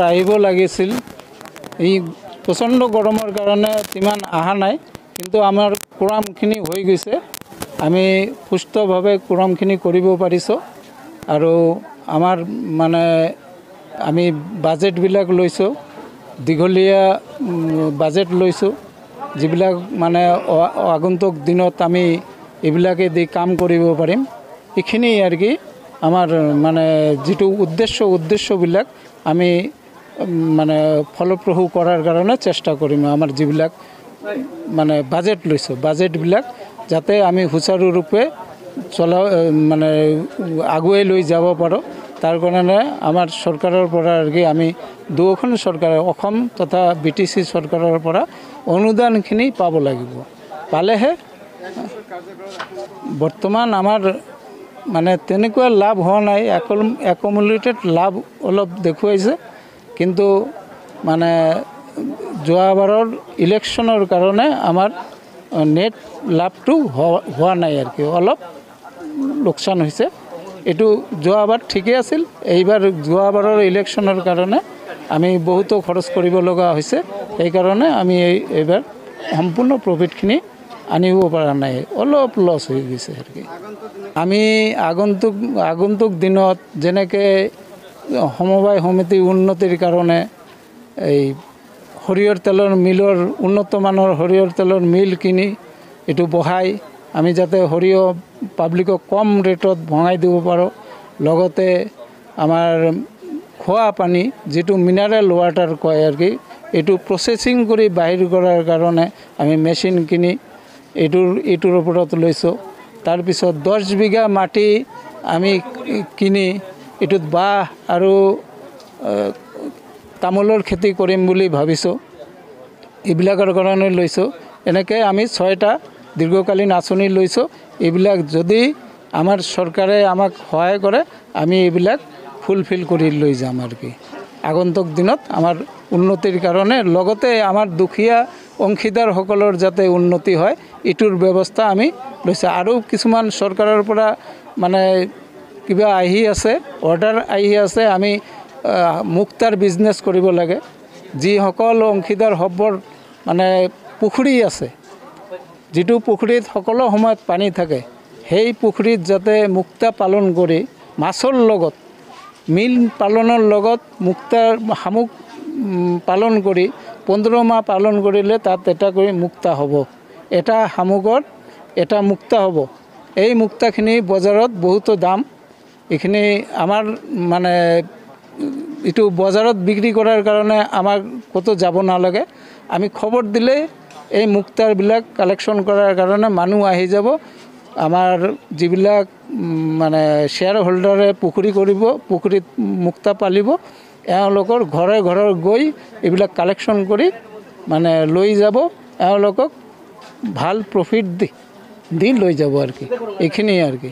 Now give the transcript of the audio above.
আহিব লাগিছিল এই প্ৰচণ্ড গৰমৰ কাৰণে ইমান অহা নাই কিন্তু আমাৰ কুৰামখিনি হৈ গৈছে আমি সুস্থভাৱে কুৰামখিনি কৰিব পাৰিছোঁ আৰু আমাৰ মানে আমি বাজেটবিলাক লৈছোঁ দীঘলীয়া বাজেট লৈছোঁ যিবিলাক মানে আগন্তুক দিনত আমি এইবিলাকে দি কাম কৰিব পাৰিম এইখিনি আৰু কি আমাৰ মানে যেটো উদ্দেশ্যবিলাক আমি মানে ফলপ্ৰসূ কৰাৰ কাৰণে চেষ্টা কৰিম আমাৰ যিবিলাক মানে বাজেট লৈছোঁ বাজেটবিলাক যাতে আমি সুচাৰুৰূপে চলা মানে আগুৱাই লৈ যাব পাৰোঁ তাৰ কাৰণে আমাৰ চৰকাৰৰ পৰা আৰু কি আমি দুখন চৰকাৰে অসম তথা বিটিচি চৰকাৰৰ পৰা অনুদানখিনি পাব লাগিব পালেহে বৰ্তমান আমাৰ মানে তেনেকুৱা লাভ হোৱা নাই একুমুলেটেড লাভ অলপ দেখুৱাইছে কিন্তু মানে যোৱাবাৰৰ ইলেকশ্যনৰ কাৰণে আমাৰ নেট লাভটো হোৱা নাই আৰু কি অলপ লোকচান হৈছে এটো যোৱাবাৰ ঠিকই আছিল এইবাৰ যোৱাবাৰৰ ইলেকশ্যনৰ কাৰণে আমি বহুতো খৰচ কৰিব লগা হৈছে এই কাৰণে আমি এইবাৰ সম্পূৰ্ণ প্ৰফিটখিনি আনিব পৰা নাই অলপ লছ হৈ গৈছে আৰু কি আমি আগন্তুক দিনত যেনেকে সমবায় সমিতি উন্নতিৰ কাৰণে এই সৰিয়হৰ তেলৰ মিলৰ উন্নত মানৰ সৰিয়হৰ তেলৰ মিল কিনি এটো বহাই আমি যাতে সৰিয়হ পাব্লিকক কম ৰেটত ভঙাই দিব পাৰোঁ লগতে আমাৰ খোৱা পানী যেটো মিনাৰেল ওয়াটাৰ কয় আৰু কি এটো প্ৰসেসিং কৰি বাহিৰ কৰাৰ কাৰণে আমি মেচিন কিনি এটোৰ ওপৰত লৈছোঁ তাৰ পিছত 10 বিঘা মাটি আমি কিনি এটোত বাহ আৰু তামোলৰ খেতি কৰিম বুলি ভাবিছোঁ এইবিলাকৰ কাৰণে লৈছোঁ এনেকৈ আমি 6টা দীৰ্ঘকালীন আঁচনি লৈছোঁ এইবিলাক যদি আমাৰ চৰকাৰে আমাক সহায় কৰে আমি এইবিলাক ফুলফিল কৰি লৈ যাম আৰু কি আগন্তুক দিনত আমাৰ উন্নতিৰ কাৰণে লগতে আমাৰ দুখীয়া অংশীদাৰসকলৰ যাতে উন্নতি হয় ইটোৰ ব্যৱস্থা আমি লৈছোঁ আৰু কিছুমান চৰকাৰৰ পৰা মানে কিবা আহি আছে অৰ্ডাৰ আহি আছে আমি মুক্তাৰ বিজনেছ কৰিব লাগে যিসকল অংশীদাৰ হবৰ মানে পুখুৰী আছে যেটো পুখুৰীত সকলো সময়ত পানী থাকে সেই পুখুৰীত যাতে মুক্তা পালন কৰি মাছৰ লগত মিল পালনৰ লগত মুক্তাৰ শামুক পালন কৰি 15 মাহ পালন কৰিলে তাত এটা কৰি মুক্তা হ'ব এটা শামুকৰ এটা মুক্তা হ'ব এই মুক্তাখিনি বজাৰত বহুত দাম এখানে আমাৰ মানে এটু বজাৰত বিক্ৰি কৰাৰ কাৰণে আমাৰ কত যাব না লাগে আমি খবৰ দিলে এই মুক্তাৰ বিলাক কালেকশন কৰাৰ কাৰণে মানুহ আহি যাব আমাৰ যিবিলাক মানে শেয়াৰ হোল্ডাৰে পুখুৰী কৰিব পুখুৰীত মুক্তা পালিব এওঁলোকৰ ঘৰে ঘৰে গৈ এইবিলাক কালেকশন কৰি মানে লৈ যাব এওঁলোকক ভাল প্ৰফিট দি লৈ যাব আৰ কি এখানেই আৰ কি